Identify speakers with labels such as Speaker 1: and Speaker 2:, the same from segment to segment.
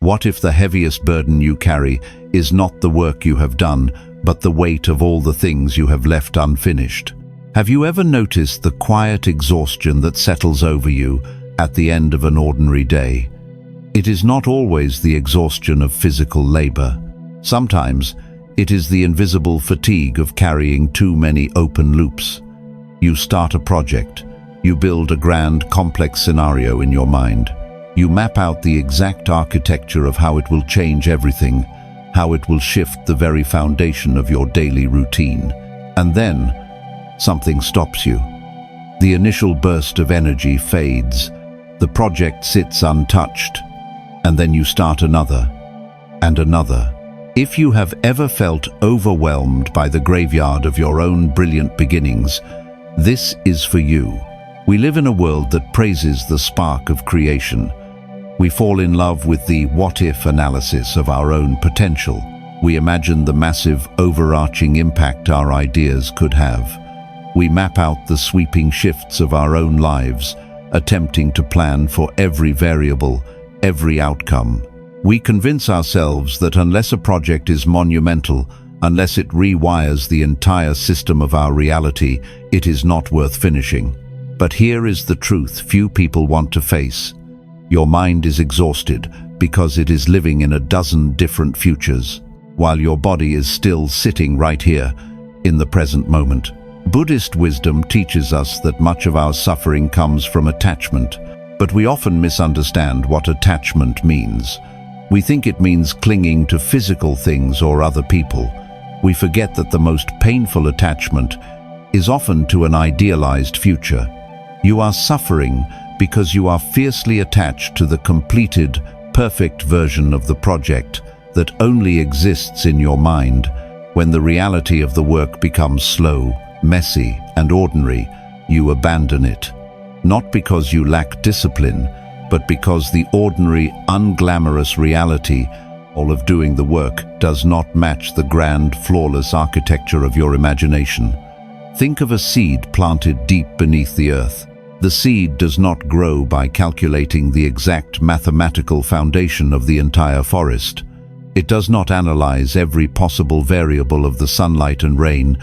Speaker 1: What if the heaviest burden you carry is not the work you have done, but the weight of all the things you have left unfinished? Have you ever noticed the quiet exhaustion that settles over you at the end of an ordinary day? It is not always the exhaustion of physical labor. Sometimes it is the invisible fatigue of carrying too many open loops. You start a project. You build a grand, complex scenario in your mind. You map out the exact architecture of how it will change everything, how it will shift the very foundation of your daily routine. And then, something stops you. The initial burst of energy fades. The project sits untouched. And then you start another, and another. If you have ever felt overwhelmed by the graveyard of your own brilliant beginnings, this is for you. We live in a world that praises the spark of creation. We fall in love with the what-if analysis of our own potential. We imagine the massive, overarching impact our ideas could have. We map out the sweeping shifts of our own lives, attempting to plan for every variable, every outcome. We convince ourselves that unless a project is monumental, unless it rewires the entire system of our reality, it is not worth finishing. But here is the truth few people want to face. Your mind is exhausted because it is living in a dozen different futures, while your body is still sitting right here, in the present moment. Buddhist wisdom teaches us that much of our suffering comes from attachment, but we often misunderstand what attachment means. We think it means clinging to physical things or other people. We forget that the most painful attachment is often to an idealized future. You are suffering because you are fiercely attached to the completed, perfect version of the project that only exists in your mind. When the reality of the work becomes slow, messy, and ordinary, you abandon it. Not because you lack discipline, but because the ordinary, unglamorous reality, all of doing the work, does not match the grand, flawless architecture of your imagination. Think of a seed planted deep beneath the earth. The seed does not grow by calculating the exact mathematical foundation of the entire forest. It does not analyze every possible variable of the sunlight and rain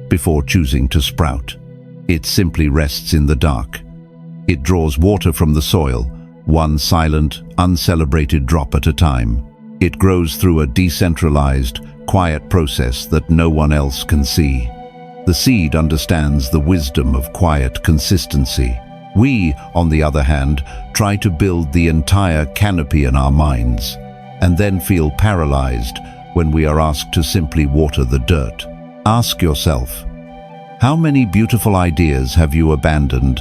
Speaker 1: before choosing to sprout. It simply rests in the dark. It draws water from the soil, one silent, uncelebrated drop at a time. It grows through a decentralized, quiet process that no one else can see. The seed understands the wisdom of quiet consistency. We, on the other hand, try to build the entire canopy in our minds, and then feel paralyzed when we are asked to simply water the dirt. Ask yourself, how many beautiful ideas have you abandoned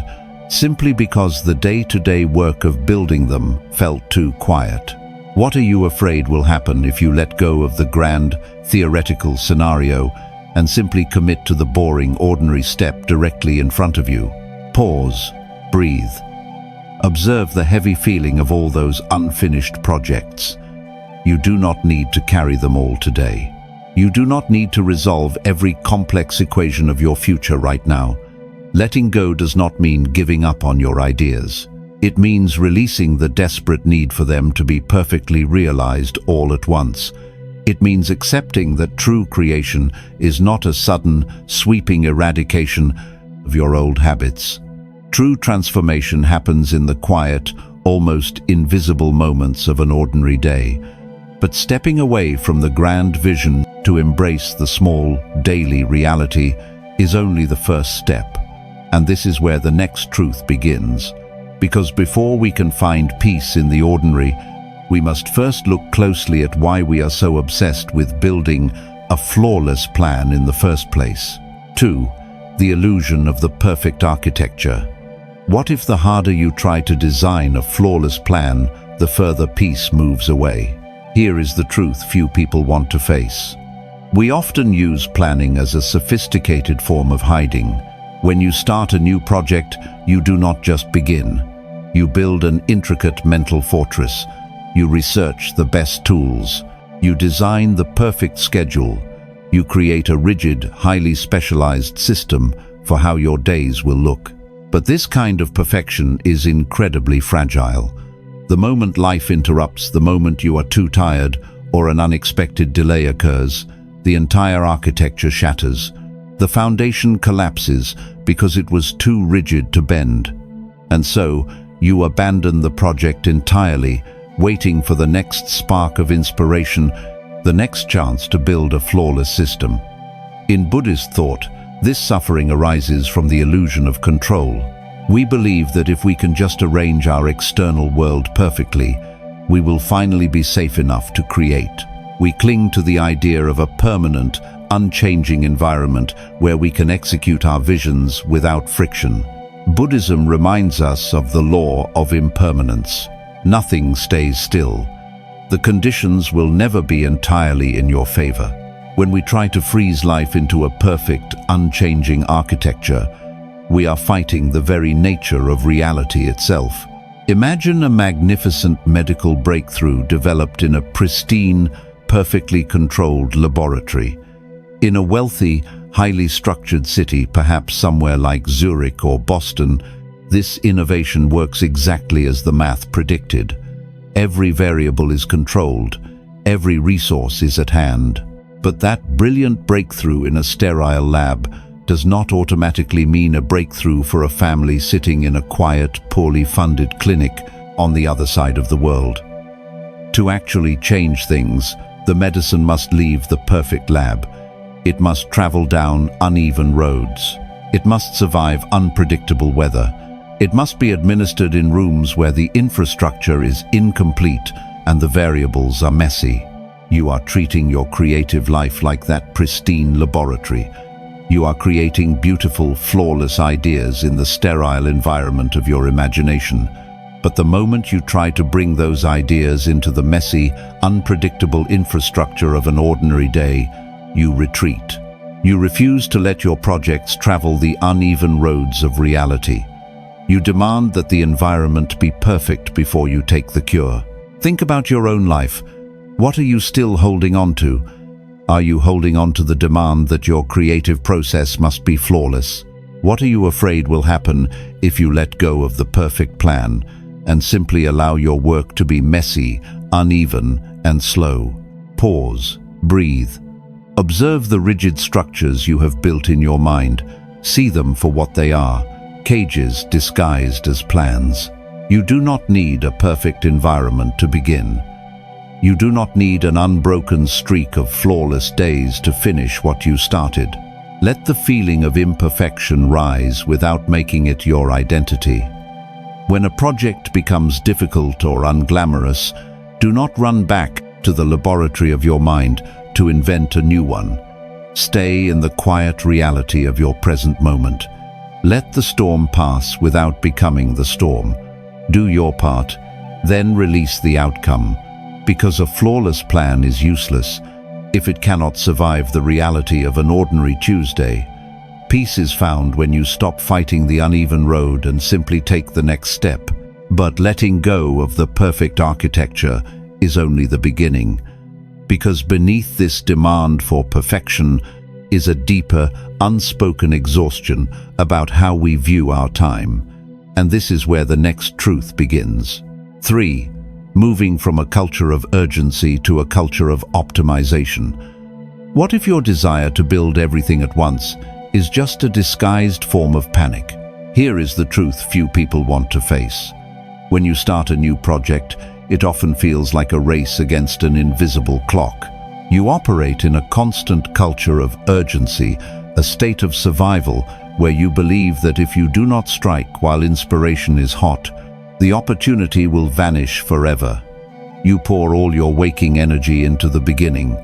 Speaker 1: simply because the day-to-day work of building them felt too quiet? What are you afraid will happen if you let go of the grand, theoretical scenario and simply commit to the boring, ordinary step directly in front of you? Pause. Breathe. Observe the heavy feeling of all those unfinished projects. You do not need to carry them all today. You do not need to resolve every complex equation of your future right now. Letting go does not mean giving up on your ideas. It means releasing the desperate need for them to be perfectly realized all at once. It means accepting that true creation is not a sudden, sweeping eradication of your old habits. True transformation happens in the quiet, almost invisible moments of an ordinary day. But stepping away from the grand vision to embrace the small, daily reality is only the first step. And this is where the next truth begins. Because before we can find peace in the ordinary, we must first look closely at why we are so obsessed with building a flawless plan in the first place. 2. The illusion of the perfect architecture. What if the harder you try to design a flawless plan, the further peace moves away? Here is the truth few people want to face. We often use planning as a sophisticated form of hiding. When you start a new project, you do not just begin. You build an intricate mental fortress. You research the best tools. You design the perfect schedule. You create a rigid, highly specialized system for how your days will look. But this kind of perfection is incredibly fragile. The moment life interrupts, the moment you are too tired or an unexpected delay occurs, the entire architecture shatters. The foundation collapses because it was too rigid to bend. And so, you abandon the project entirely, waiting for the next spark of inspiration, the next chance to build a flawless system. In Buddhist thought, this suffering arises from the illusion of control. We believe that if we can just arrange our external world perfectly, we will finally be safe enough to create. We cling to the idea of a permanent, unchanging environment where we can execute our visions without friction. Buddhism reminds us of the law of impermanence. Nothing stays still. The conditions will never be entirely in your favor. When we try to freeze life into a perfect, unchanging architecture, we are fighting the very nature of reality itself. Imagine a magnificent medical breakthrough developed in a pristine, perfectly controlled laboratory. In a wealthy, highly structured city, perhaps somewhere like Zurich or Boston, this innovation works exactly as the math predicted. Every variable is controlled, every resource is at hand. But that brilliant breakthrough in a sterile lab does not automatically mean a breakthrough for a family sitting in a quiet, poorly funded clinic on the other side of the world. To actually change things, the medicine must leave the perfect lab. It must travel down uneven roads. It must survive unpredictable weather. It must be administered in rooms where the infrastructure is incomplete and the variables are messy. You are treating your creative life like that pristine laboratory. You are creating beautiful, flawless ideas in the sterile environment of your imagination. But the moment you try to bring those ideas into the messy, unpredictable infrastructure of an ordinary day, you retreat. You refuse to let your projects travel the uneven roads of reality. You demand that the environment be perfect before you take the cure. Think about your own life. What are you still holding on to? Are you holding on to the demand that your creative process must be flawless? What are you afraid will happen if you let go of the perfect plan and simply allow your work to be messy, uneven, and slow? Pause. Breathe. Observe the rigid structures you have built in your mind. See them for what they are, cages disguised as plans. You do not need a perfect environment to begin. You do not need an unbroken streak of flawless days to finish what you started. Let the feeling of imperfection rise without making it your identity. When a project becomes difficult or unglamorous, do not run back to the laboratory of your mind to invent a new one. Stay in the quiet reality of your present moment. Let the storm pass without becoming the storm. Do your part, then release the outcome. Because a flawless plan is useless if it cannot survive the reality of an ordinary Tuesday. Peace is found when you stop fighting the uneven road and simply take the next step. But letting go of the perfect architecture is only the beginning. Because beneath this demand for perfection is a deeper, unspoken exhaustion about how we view our time. And this is where the next truth begins. 3. Moving from a culture of urgency to a culture of optimization. What if your desire to build everything at once is just a disguised form of panic? Here is the truth few people want to face. When you start a new project, it often feels like a race against an invisible clock. You operate in a constant culture of urgency, a state of survival where you believe that if you do not strike while inspiration is hot, the opportunity will vanish forever. You pour all your waking energy into the beginning.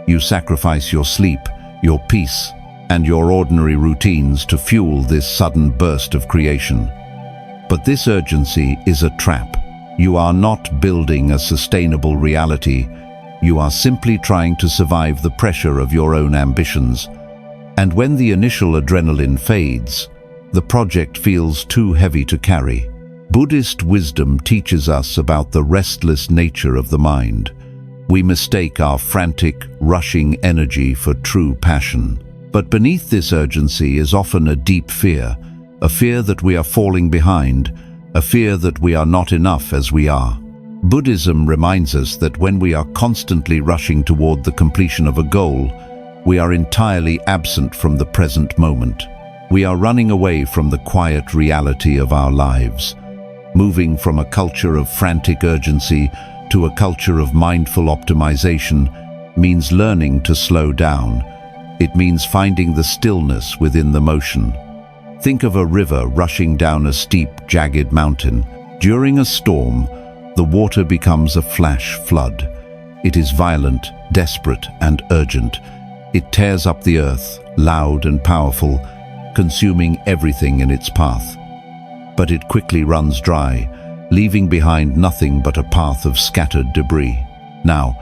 Speaker 1: You sacrifice your sleep, your peace, and your ordinary routines to fuel this sudden burst of creation. But this urgency is a trap. You are not building a sustainable reality. You are simply trying to survive the pressure of your own ambitions. And when the initial adrenaline fades, the project feels too heavy to carry. Buddhist wisdom teaches us about the restless nature of the mind. We mistake our frantic, rushing energy for true passion. But beneath this urgency is often a deep fear, a fear that we are falling behind, a fear that we are not enough as we are. Buddhism reminds us that when we are constantly rushing toward the completion of a goal, we are entirely absent from the present moment. We are running away from the quiet reality of our lives. Moving from a culture of frantic urgency to a culture of mindful optimization means learning to slow down. It means finding the stillness within the motion. Think of a river rushing down a steep, jagged mountain. During a storm, the water becomes a flash flood. It is violent, desperate, and urgent. It tears up the earth, loud and powerful, consuming everything in its path. But it quickly runs dry, leaving behind nothing but a path of scattered debris. Now,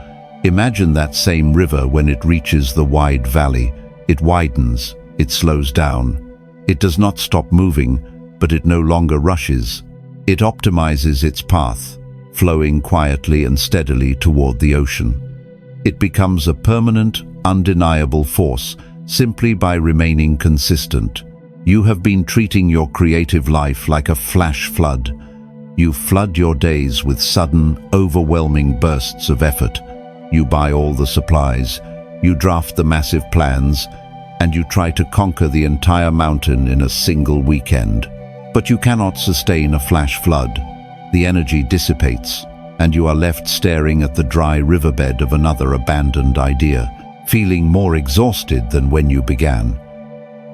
Speaker 1: imagine that same river when it reaches the wide valley. It widens, it slows down. It does not stop moving, but it no longer rushes. It optimizes its path, flowing quietly and steadily toward the ocean. It becomes a permanent, undeniable force simply by remaining consistent. You have been treating your creative life like a flash flood. You flood your days with sudden, overwhelming bursts of effort. You buy all the supplies, you draft the massive plans, and you try to conquer the entire mountain in a single weekend. But you cannot sustain a flash flood. The energy dissipates, and you are left staring at the dry riverbed of another abandoned idea, feeling more exhausted than when you began.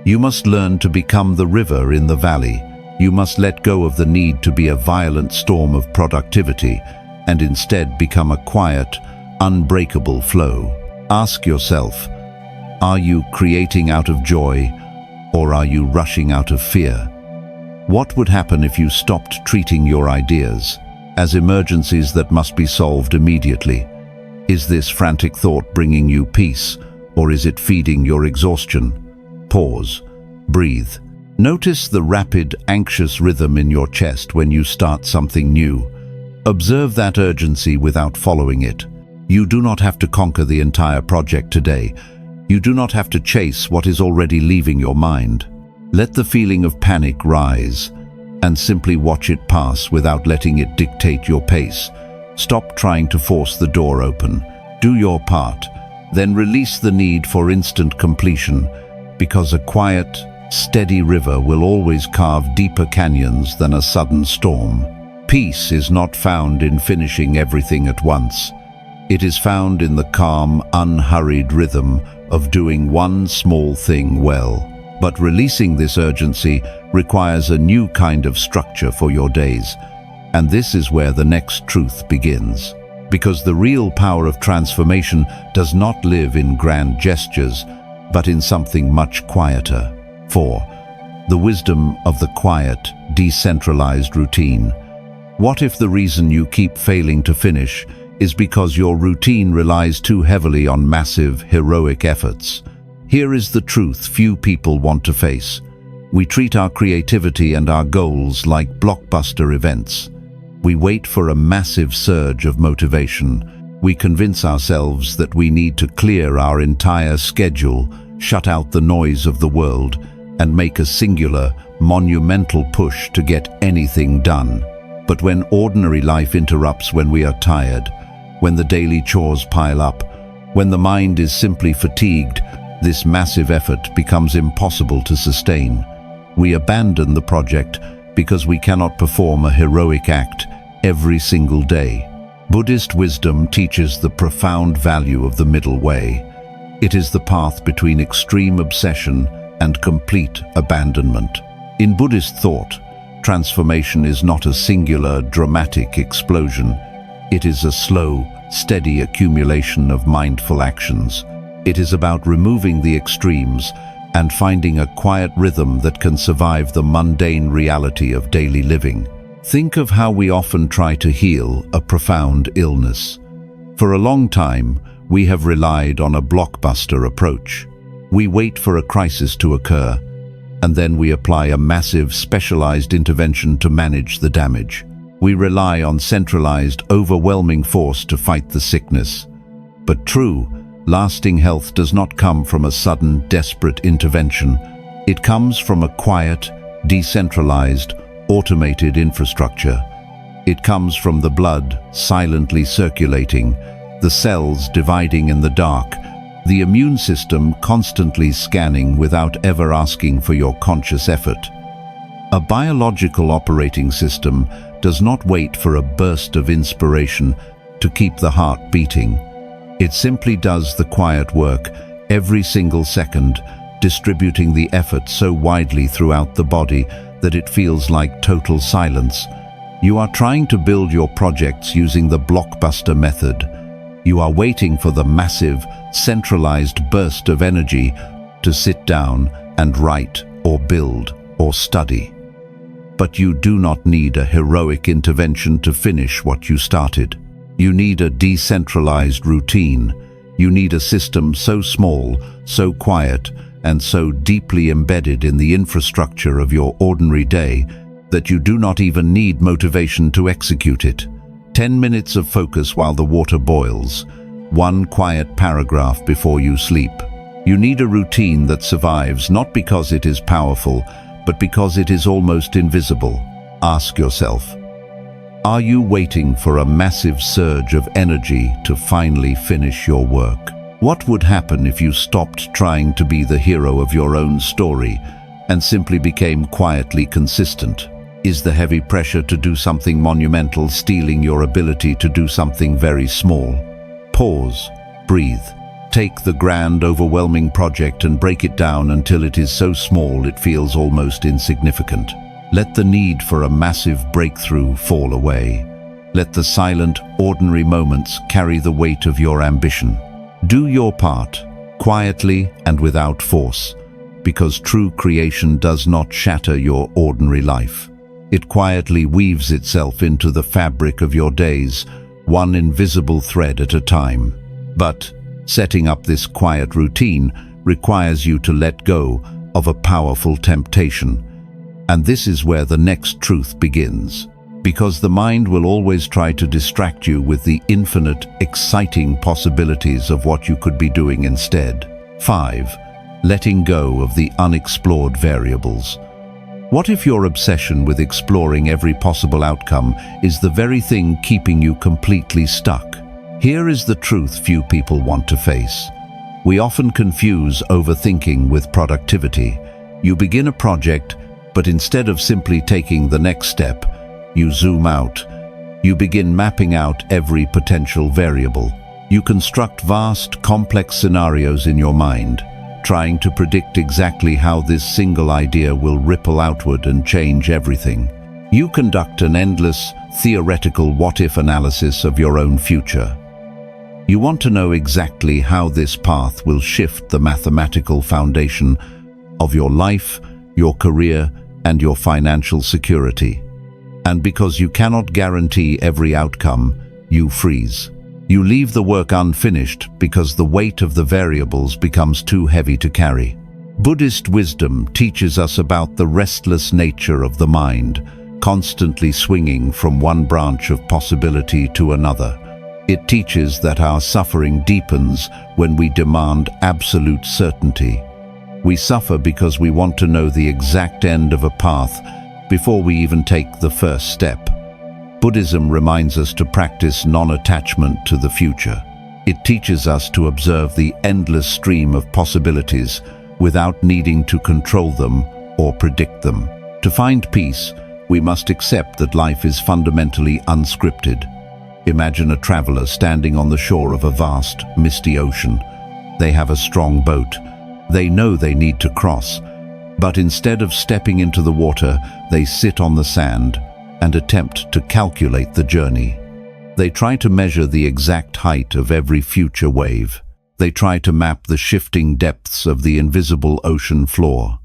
Speaker 1: You must learn to become the river in the valley. You must let go of the need to be a violent storm of productivity and instead become a quiet, unbreakable flow. Ask yourself, are you creating out of joy, or are you rushing out of fear? What would happen if you stopped treating your ideas as emergencies that must be solved immediately? Is this frantic thought bringing you peace, or is it feeding your exhaustion? Pause. Breathe. Notice the rapid, anxious rhythm in your chest when you start something new. Observe that urgency without following it. You do not have to conquer the entire project today. You do not have to chase what is already leaving your mind. Let the feeling of panic rise, and simply watch it pass without letting it dictate your pace. Stop trying to force the door open. Do your part, then release the need for instant completion, because a quiet, steady river will always carve deeper canyons than a sudden storm. Peace is not found in finishing everything at once. It is found in the calm, unhurried rhythm of doing one small thing well. But releasing this urgency requires a new kind of structure for your days. And this is where the next truth begins. Because the real power of transformation does not live in grand gestures, but in something much quieter. 4. The wisdom of the quiet, decentralized routine. What if the reason you keep failing to finish is because your routine relies too heavily on massive, heroic efforts? Here is the truth few people want to face. We treat our creativity and our goals like blockbuster events. We wait for a massive surge of motivation. We convince ourselves that we need to clear our entire schedule, shut out the noise of the world, and make a singular, monumental push to get anything done. But when ordinary life interrupts, when we are tired, when the daily chores pile up, when the mind is simply fatigued, this massive effort becomes impossible to sustain. We abandon the project because we cannot perform a heroic act every single day. Buddhist wisdom teaches the profound value of the middle way. It is the path between extreme obsession and complete abandonment. In Buddhist thought, transformation is not a singular, dramatic explosion. It is a slow, steady accumulation of mindful actions. It is about removing the extremes and finding a quiet rhythm that can survive the mundane reality of daily living. Think of how we often try to heal a profound illness. For a long time, we have relied on a blockbuster approach. We wait for a crisis to occur, and then we apply a massive, specialized intervention to manage the damage. We rely on centralized, overwhelming force to fight the sickness. But true, lasting health does not come from a sudden, desperate intervention. It comes from a quiet, decentralized, automated infrastructure. It comes from the blood silently circulating, the cells dividing in the dark, the immune system constantly scanning without ever asking for your conscious effort. A biological operating system does not wait for a burst of inspiration to keep the heart beating. It simply does the quiet work every single second, distributing the effort so widely throughout the body that it feels like total silence. You are trying to build your projects using the blockbuster method. You are waiting for the massive, centralized burst of energy to sit down and write or build or study. But you do not need a heroic intervention to finish what you started. You need a decentralized routine. You need a system so small, so quiet, and so deeply embedded in the infrastructure of your ordinary day that you do not even need motivation to execute it. 10 minutes of focus while the water boils. One quiet paragraph before you sleep. You need a routine that survives not because it is powerful, but because it is almost invisible. Ask yourself, are you waiting for a massive surge of energy to finally finish your work? What would happen if you stopped trying to be the hero of your own story and simply became quietly consistent? Is the heavy pressure to do something monumental stealing your ability to do something very small? Pause, breathe. Take the grand, overwhelming project and break it down until it is so small it feels almost insignificant. Let the need for a massive breakthrough fall away. Let the silent, ordinary moments carry the weight of your ambition. Do your part, quietly and without force, because true creation does not shatter your ordinary life. It quietly weaves itself into the fabric of your days, one invisible thread at a time. But setting up this quiet routine requires you to let go of a powerful temptation. And this is where the next truth begins. Because the mind will always try to distract you with the infinite, exciting possibilities of what you could be doing instead. 5. Letting go of the unexplored variables. What if your obsession with exploring every possible outcome is the very thing keeping you completely stuck? Here is the truth few people want to face. We often confuse overthinking with productivity. You begin a project, but instead of simply taking the next step, you zoom out. You begin mapping out every potential variable. You construct vast, complex scenarios in your mind, trying to predict exactly how this single idea will ripple outward and change everything. You conduct an endless, theoretical what-if analysis of your own future. You want to know exactly how this path will shift the mathematical foundation of your life, your career, and your financial security. And because you cannot guarantee every outcome, you freeze. You leave the work unfinished because the weight of the variables becomes too heavy to carry. Buddhist wisdom teaches us about the restless nature of the mind, constantly swinging from one branch of possibility to another. It teaches that our suffering deepens when we demand absolute certainty. We suffer because we want to know the exact end of a path before we even take the first step. Buddhism reminds us to practice non-attachment to the future. It teaches us to observe the endless stream of possibilities without needing to control them or predict them. To find peace, we must accept that life is fundamentally unscripted. Imagine a traveler standing on the shore of a vast, misty ocean. They have a strong boat. They know they need to cross, but instead of stepping into the water, they sit on the sand and attempt to calculate the journey. They try to measure the exact height of every future wave. They try to map the shifting depths of the invisible ocean floor.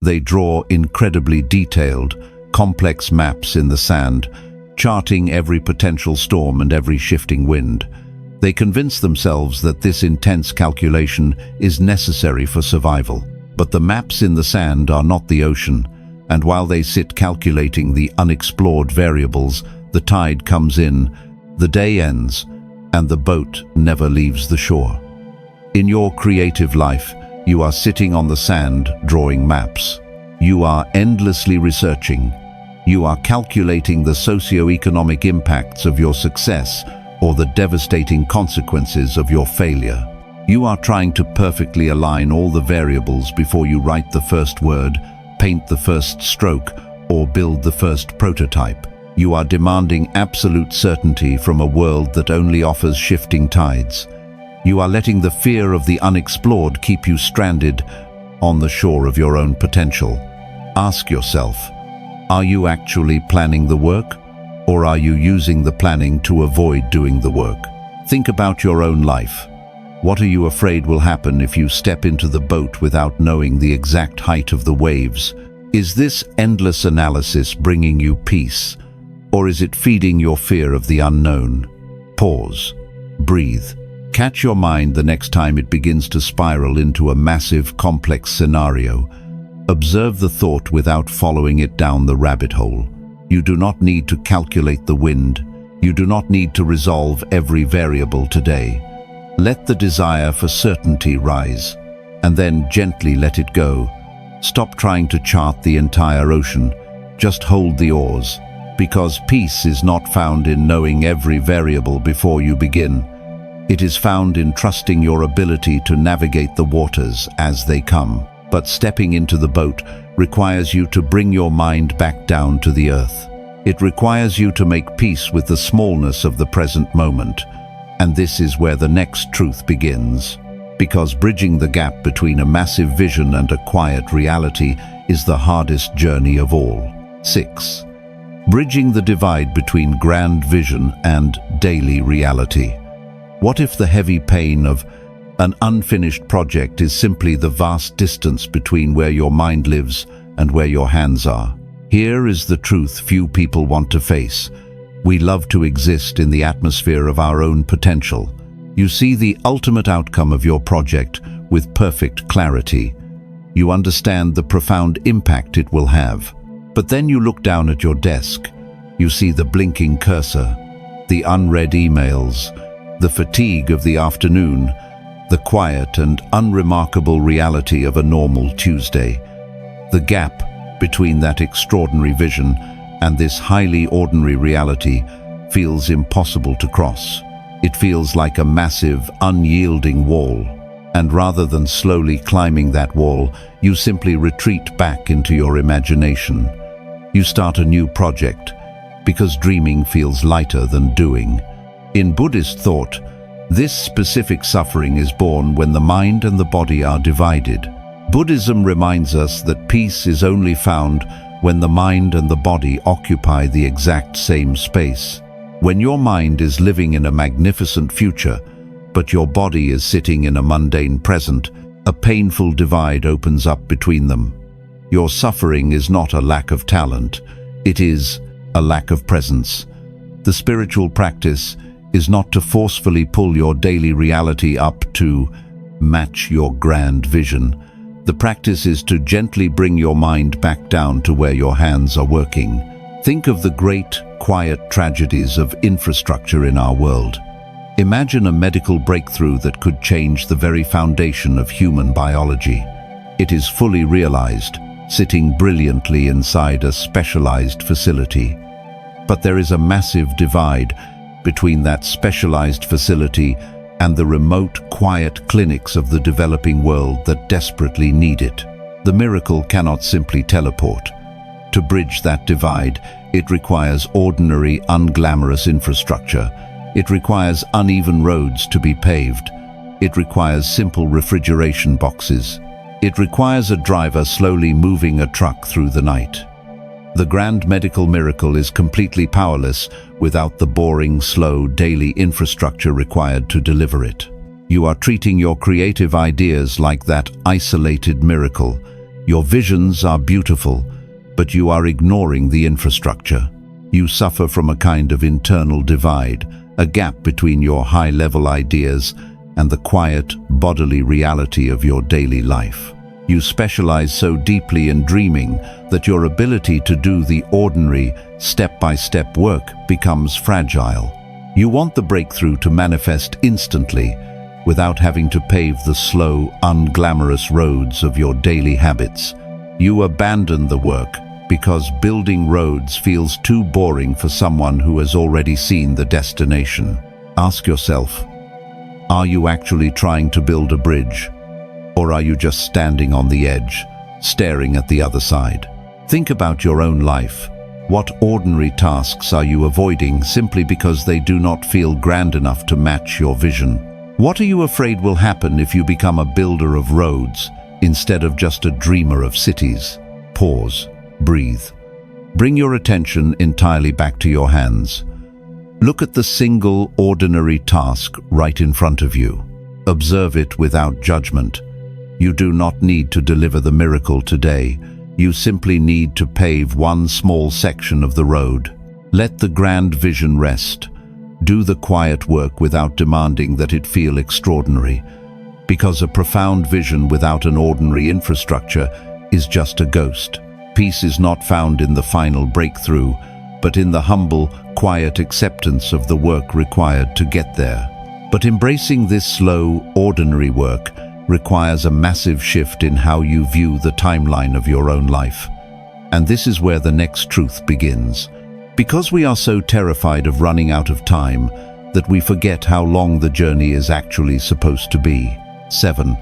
Speaker 1: They draw incredibly detailed, complex maps in the sand, charting every potential storm and every shifting wind. They convince themselves that this intense calculation is necessary for survival. But the maps in the sand are not the ocean, and while they sit calculating the unexplored variables, the tide comes in, the day ends, and the boat never leaves the shore. In your creative life, you are sitting on the sand drawing maps. You are endlessly researching, You are calculating the socio-economic impacts of your success or the devastating consequences of your failure. You are trying to perfectly align all the variables before you write the first word, paint the first stroke, or build the first prototype. You are demanding absolute certainty from a world that only offers shifting tides. You are letting the fear of the unexplored keep you stranded on the shore of your own potential. Ask yourself, are you actually planning the work, or are you using the planning to avoid doing the work? Think about your own life. What are you afraid will happen if you step into the boat without knowing the exact height of the waves? Is this endless analysis bringing you peace, or is it feeding your fear of the unknown? Pause. Breathe. Catch your mind the next time it begins to spiral into a massive, complex scenario. Observe the thought without following it down the rabbit hole. You do not need to calculate the wind. You do not need to resolve every variable today. Let the desire for certainty rise, and then gently let it go. Stop trying to chart the entire ocean. Just hold the oars, because peace is not found in knowing every variable before you begin. It is found in trusting your ability to navigate the waters as they come. But stepping into the boat requires you to bring your mind back down to the earth. It requires you to make peace with the smallness of the present moment. And this is where the next truth begins. Because bridging the gap between a massive vision and a quiet reality is the hardest journey of all. 6. Bridging the divide between grand vision and daily reality. What if the heavy pain of an unfinished project is simply the vast distance between where your mind lives and where your hands are? Here is the truth few people want to face. We love to exist in the atmosphere of our own potential. You see the ultimate outcome of your project with perfect clarity. You understand the profound impact it will have. But then you look down at your desk. You see the blinking cursor, the unread emails, the fatigue of the afternoon, the quiet and unremarkable reality of a normal Tuesday. The gap between that extraordinary vision and this highly ordinary reality feels impossible to cross. It feels like a massive, unyielding wall. And rather than slowly climbing that wall, you simply retreat back into your imagination. You start a new project, because dreaming feels lighter than doing. In Buddhist thought, this specific suffering is born when the mind and the body are divided. Buddhism reminds us that peace is only found when the mind and the body occupy the exact same space. When your mind is living in a magnificent future, but your body is sitting in a mundane present, a painful divide opens up between them. Your suffering is not a lack of talent, it is a lack of presence. The spiritual practice is not to forcefully pull your daily reality up to match your grand vision. The practice is to gently bring your mind back down to where your hands are working. Think of the great, quiet tragedies of infrastructure in our world. Imagine a medical breakthrough that could change the very foundation of human biology. It is fully realized, sitting brilliantly inside a specialized facility. But there is a massive divide between that specialized facility and the remote, quiet clinics of the developing world that desperately need it. The miracle cannot simply teleport. To bridge that divide, it requires ordinary, unglamorous infrastructure. It requires uneven roads to be paved. It requires simple refrigeration boxes. It requires a driver slowly moving a truck through the night. The grand medical miracle is completely powerless without the boring, slow, daily infrastructure required to deliver it. You are treating your creative ideas like that isolated miracle. Your visions are beautiful, but you are ignoring the infrastructure. You suffer from a kind of internal divide, a gap between your high-level ideas and the quiet, bodily reality of your daily life. You specialize so deeply in dreaming that your ability to do the ordinary, step-by-step work becomes fragile. You want the breakthrough to manifest instantly, without having to pave the slow, unglamorous roads of your daily habits. You abandon the work, because building roads feels too boring for someone who has already seen the destination. Ask yourself, are you actually trying to build a bridge? Or are you just standing on the edge, staring at the other side? Think about your own life. What ordinary tasks are you avoiding simply because they do not feel grand enough to match your vision? What are you afraid will happen if you become a builder of roads instead of just a dreamer of cities? Pause, breathe. Bring your attention entirely back to your hands. Look at the single, ordinary task right in front of you. Observe it without judgment. You do not need to deliver the miracle today. You simply need to pave one small section of the road. Let the grand vision rest. Do the quiet work without demanding that it feel extraordinary, because a profound vision without an ordinary infrastructure is just a ghost. Peace is not found in the final breakthrough, but in the humble, quiet acceptance of the work required to get there. But embracing this slow, ordinary work requires a massive shift in how you view the timeline of your own life. And this is where the next truth begins. Because we are so terrified of running out of time that we forget how long the journey is actually supposed to be. 7.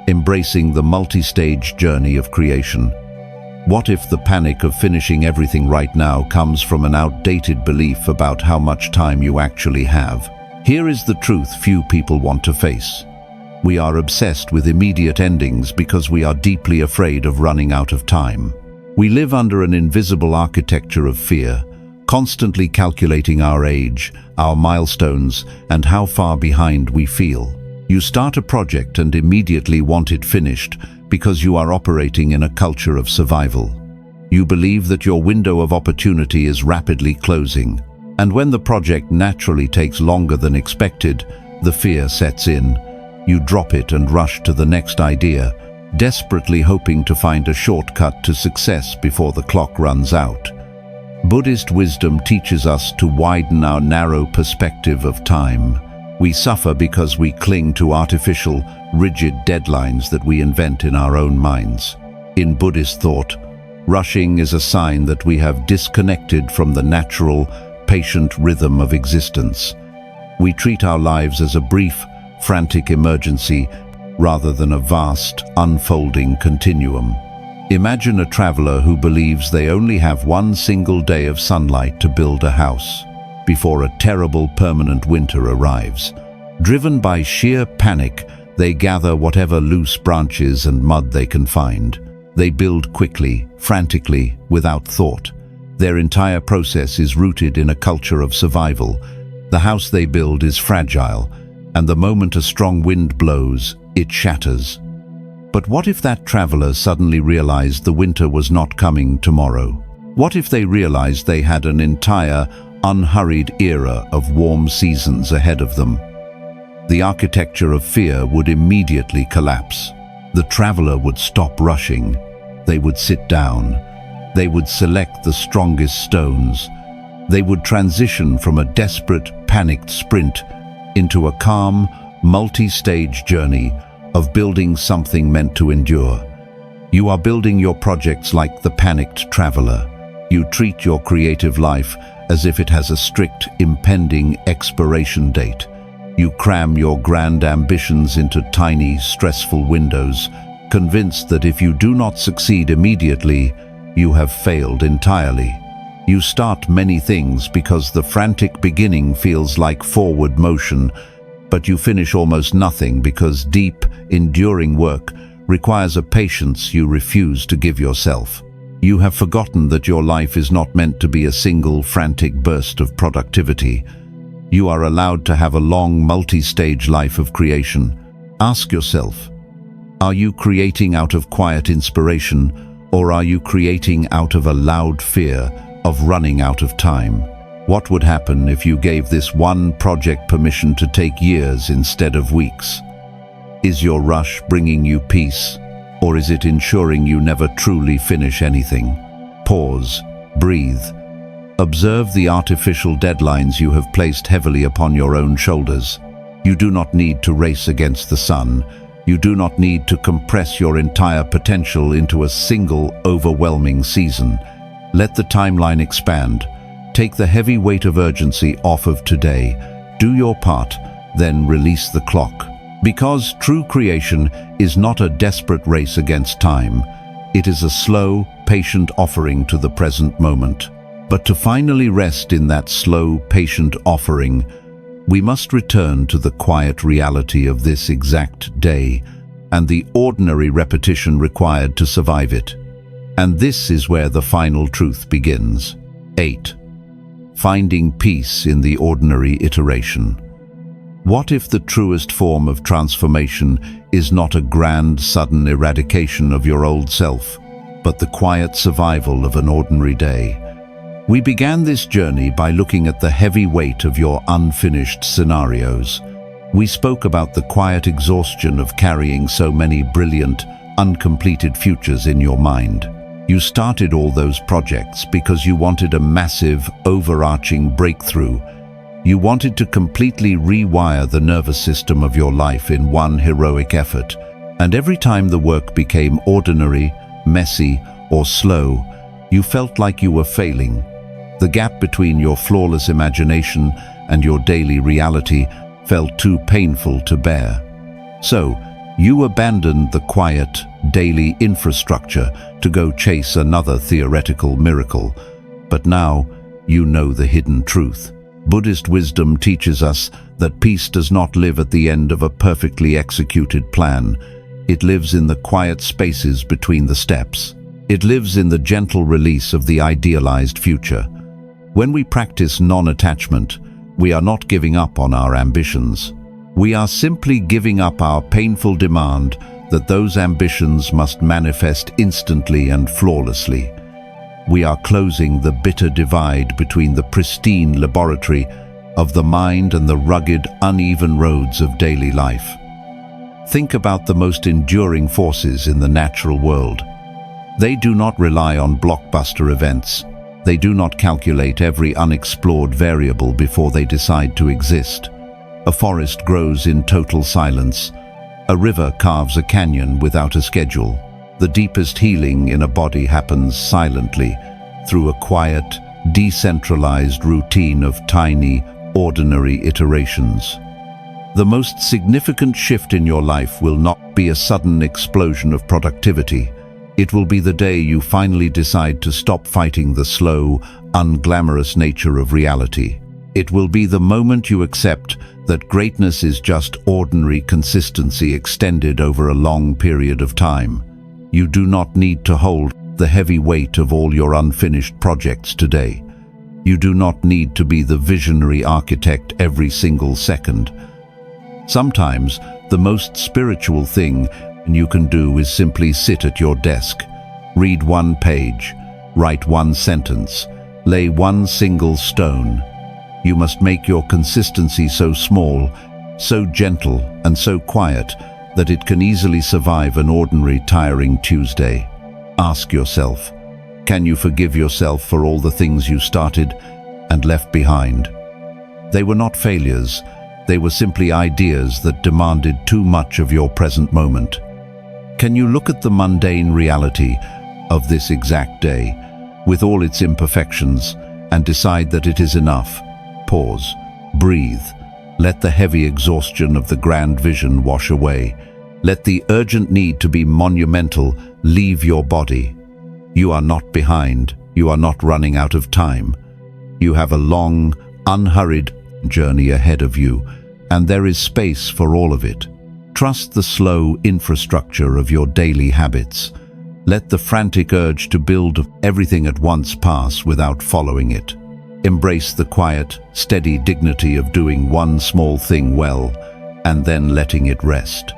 Speaker 1: Embracing the multi-stage journey of creation. What if the panic of finishing everything right now comes from an outdated belief about how much time you actually have? Here is the truth few people want to face. We are obsessed with immediate endings because we are deeply afraid of running out of time. We live under an invisible architecture of fear, constantly calculating our age, our milestones, and how far behind we feel. You start a project and immediately want it finished because you are operating in a culture of survival. You believe that your window of opportunity is rapidly closing, and when the project naturally takes longer than expected, the fear sets in. You drop it and rush to the next idea, desperately hoping to find a shortcut to success before the clock runs out. Buddhist wisdom teaches us to widen our narrow perspective of time. We suffer because we cling to artificial, rigid deadlines that we invent in our own minds. In Buddhist thought, rushing is a sign that we have disconnected from the natural, patient rhythm of existence. We treat our lives as a brief, frantic emergency rather than a vast, unfolding continuum. Imagine a traveler who believes they only have one single day of sunlight to build a house before a terrible permanent winter arrives. Driven by sheer panic, they gather whatever loose branches and mud they can find. They build quickly, frantically, without thought. Their entire process is rooted in a culture of survival. The house they build is fragile, and the moment a strong wind blows, it shatters. But what if that traveler suddenly realized the winter was not coming tomorrow? What if they realized they had an entire, unhurried era of warm seasons ahead of them? The architecture of fear would immediately collapse. The traveler would stop rushing. They would sit down. They would select the strongest stones. They would transition from a desperate, panicked sprint into a calm, multi-stage journey of building something meant to endure. You are building your projects like the panicked traveler. You treat your creative life as if it has a strict, impending expiration date. You cram your grand ambitions into tiny, stressful windows, convinced that if you do not succeed immediately, you have failed entirely. You start many things because the frantic beginning feels like forward motion, but you finish almost nothing because deep, enduring work requires a patience you refuse to give yourself. You have forgotten that your life is not meant to be a single, frantic burst of productivity. You are allowed to have a long, multi-stage life of creation. Ask yourself, are you creating out of quiet inspiration, or are you creating out of a loud fear of running out of time? What would happen if you gave this one project permission to take years instead of weeks? Is your rush bringing you peace, or is it ensuring you never truly finish anything? Pause, breathe. Observe the artificial deadlines you have placed heavily upon your own shoulders. You do not need to race against the sun. You do not need to compress your entire potential into a single, overwhelming season. Let the timeline expand. Take the heavy weight of urgency off of today. Do your part, then release the clock. Because true creation is not a desperate race against time. It is a slow, patient offering to the present moment. But to finally rest in that slow, patient offering, we must return to the quiet reality of this exact day and the ordinary repetition required to survive it. And this is where the final truth begins. 8. Finding peace in the ordinary iteration. What if the truest form of transformation is not a grand, sudden eradication of your old self, but the quiet survival of an ordinary day? We began this journey by looking at the heavy weight of your unfinished scenarios. We spoke about the quiet exhaustion of carrying so many brilliant, uncompleted futures in your mind. You started all those projects because you wanted a massive, overarching breakthrough. You wanted to completely rewire the nervous system of your life in one heroic effort. And every time the work became ordinary, messy, or slow, you felt like you were failing. The gap between your flawless imagination and your daily reality felt too painful to bear. So, you abandoned the quiet, daily infrastructure to go chase another theoretical miracle. But now, you know the hidden truth. Buddhist wisdom teaches us that peace does not live at the end of a perfectly executed plan. It lives in the quiet spaces between the steps. It lives in the gentle release of the idealized future. When we practice non-attachment, we are not giving up on our ambitions. We are simply giving up our painful demand that those ambitions must manifest instantly and flawlessly. We are closing the bitter divide between the pristine laboratory of the mind and the rugged, uneven roads of daily life. Think about the most enduring forces in the natural world. They do not rely on blockbuster events. They do not calculate every unexplored variable before they decide to exist. A forest grows in total silence. A river carves a canyon without a schedule. The deepest healing in a body happens silently, through a quiet, decentralized routine of tiny, ordinary iterations. The most significant shift in your life will not be a sudden explosion of productivity. It will be the day you finally decide to stop fighting the slow, unglamorous nature of reality. It will be the moment you accept that greatness is just ordinary consistency extended over a long period of time. You do not need to hold the heavy weight of all your unfinished projects today. You do not need to be the visionary architect every single second. Sometimes, the most spiritual thing you can do is simply sit at your desk, read one page, write one sentence, lay one single stone. You must make your consistency so small, so gentle, and so quiet that it can easily survive an ordinary, tiring Tuesday. Ask yourself, can you forgive yourself for all the things you started and left behind? They were not failures. They were simply ideas that demanded too much of your present moment. Can you look at the mundane reality of this exact day, with all its imperfections, and decide that it is enough? Pause, breathe, let the heavy exhaustion of the grand vision wash away. Let the urgent need to be monumental leave your body. You are not behind, you are not running out of time. You have a long, unhurried journey ahead of you, and there is space for all of it. Trust the slow infrastructure of your daily habits. Let the frantic urge to build everything at once pass without following it. Embrace the quiet, steady dignity of doing one small thing well, and then letting it rest.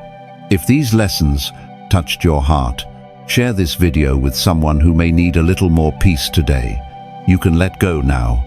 Speaker 1: If these lessons touched your heart, share this video with someone who may need a little more peace today. You can let go now.